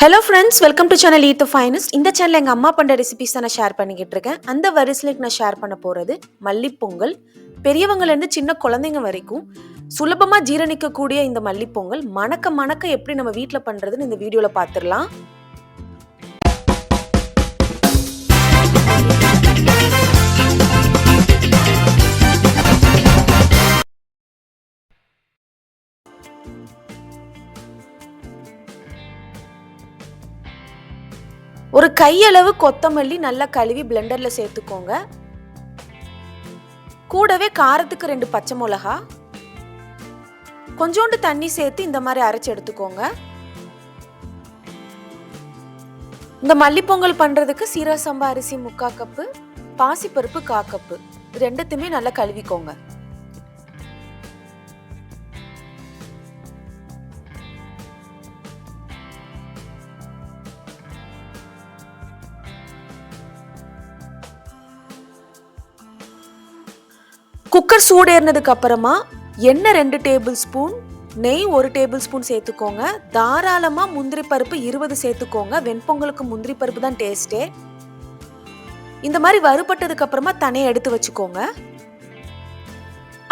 Hello friends, welcome to channel eat the finest. இந்த channel எங்கள் அம்மா பண்ணுற ரெசிபிஸ் தான் நான் ஷேர் பண்ணிக்கிட்டு இருக்கேன். அந்த வரிசைக்கு நான் ஷேர் பண்ண போகிறது மல்லிப்பொங்கல். பெரியவங்கலேருந்து சின்ன குழந்தைங்க வரைக்கும் சுலபமாக ஜீரணிக்கக்கூடிய இந்த மல்லிப்பொங்கல் மணக்க மணக்க எப்படி நம்ம வீட்டில் பண்ணுறதுன்னு இந்த வீடியோவில் பார்த்துடலாம். ஒரு கையளவு கொத்தமல்லி நல்லா கழுவி பிளெண்டரில் சேர்த்துக்கோங்க. கூடவே காரத்துக்கு 2 பச்சை மிளகா, கொஞ்சோண்டு தண்ணி சேர்த்து இந்த மாதிரி அரைச்சு எடுத்துக்கோங்க. இந்த மல்லிப்பொங்கல் பண்ணுறதுக்கு சீரக சம்பா அரிசி 3/4 கப்பு, பாசிப்பருப்பு 1/4 கப்பு, ரெண்டுத்தையுமே நல்லா கழுவிக்கோங்க. குக்கர் சூடேறினதுக்கு அப்புறமா எண்ணெய் 2 டேபிள் ஸ்பூன், நெய் 1 டேபிள் ஸ்பூன் சேர்த்துக்கோங்க. தாராளமாக முந்திரி பருப்பு 20 சேர்த்துக்கோங்க. வெண்பொங்கலுக்கு முந்திரி பருப்பு தான் டேஸ்ட்டே. இந்த மாதிரி வறுபட்டதுக்கு அப்புறமா தனியாக எடுத்து வச்சுக்கோங்க.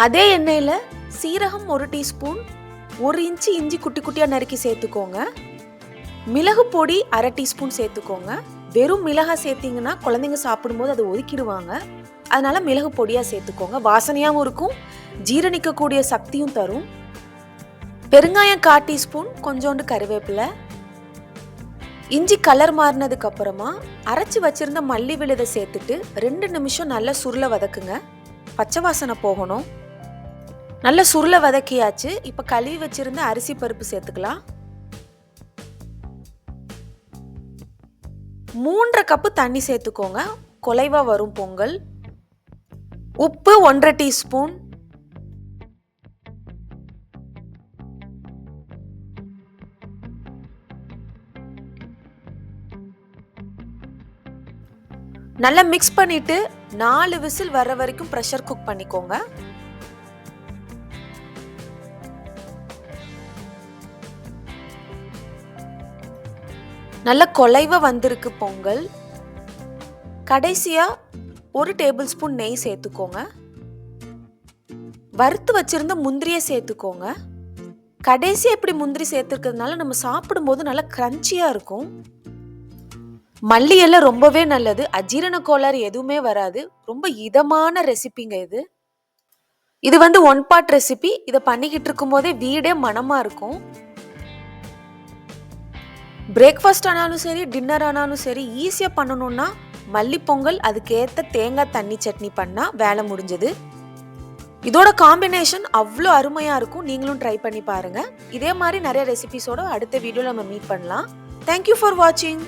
அதே எண்ணெயில் சீரகம் 1 டீஸ்பூன், 1 இன்ச்சு இஞ்சி குட்டி குட்டியாக நறுக்கி சேர்த்துக்கோங்க. மிளகு பொடி 1/2 டீஸ்பூன் சேர்த்துக்கோங்க. வெறும் மிளகாய் சேர்த்திங்கன்னா குழந்தைங்க சாப்பிடும்போது அதை ஒதுக்கிடுவாங்க. அதனால மிளகு பொடியாக சேர்த்துக்கோங்க. வாசனையாகவும் இருக்கும், ஜீரணிக்கக்கூடிய சக்தியும் தரும். பெருங்காயம் 1/4 டீஸ்பூன், கொஞ்சோண்டு கருவேப்பிலை. இஞ்சி கலர் மாறினதுக்கு அப்புறமா அரைச்சி வச்சிருந்த மல்லி விழுதை சேர்த்துட்டு 2 நிமிஷம் நல்லா சுருளை வதக்குங்க. பச்சை வாசனை போகணும். நல்லா சுருளை வதக்கியாச்சு. இப்போ கழுவி வச்சிருந்த அரிசி பருப்பு சேர்த்துக்கலாம். 3/2 கப்பு தண்ணி சேர்த்துக்கோங்க. குலைவா வரும் பொங்கல். உப்பு 1/2 டீஸ்பூன், நல்லா மிக்ஸ் பண்ணிட்டு 4 விசில் வர்ற வரைக்கும் ப்ரெஷர் குக் பண்ணிக்கோங்க. நல்ல குலைவா வந்திருக்கு பொங்கல். கடைசியா 1 டேபிள் ஸ்பூன் நெய் சேர்த்துக்கோங்க. வறுத்து வச்சிருந்த முந்திரியை சேர்த்துக்கோங்க. கடைசியா இப்படி முந்திரி சேர்த்துக்கிறதுனால நம்ம சாப்பிடும்போது நல்லா கிரன்ச்சியாக இருக்கும். மல்லி எல்லாம் ரொம்பவே நல்லது. அஜீரண கோளாறு எதுவுமே வராது. ரொம்ப இதமான ரெசிபிங்க இது. இது 1 பார்ட் ரெசிபி. இதை பண்ணிக்கிட்டு இருக்கும் போதே வீடே மனமாக இருக்கும். பிரேக்ஃபாஸ்ட் ஆனாலும் சரி, டின்னர் ஆனாலும் சரி, ஈஸியாக பண்ணணும்னா மல்லிப்பொங்கல், அதுக்கேற்ற தேங்காய் தண்ணி சட்னி பண்ணால் வேலை முடிஞ்சது. இதோட காம்பினேஷன் அவ்வளோ அருமையாக இருக்கும். நீங்களும் ட்ரை பண்ணி பாருங்கள். இதே மாதிரி நிறைய ரெசிபிஸோட அடுத்த வீடியோவில் நம்ம மீட் பண்ணலாம். தேங்க்யூ ஃபார் வாட்சிங்.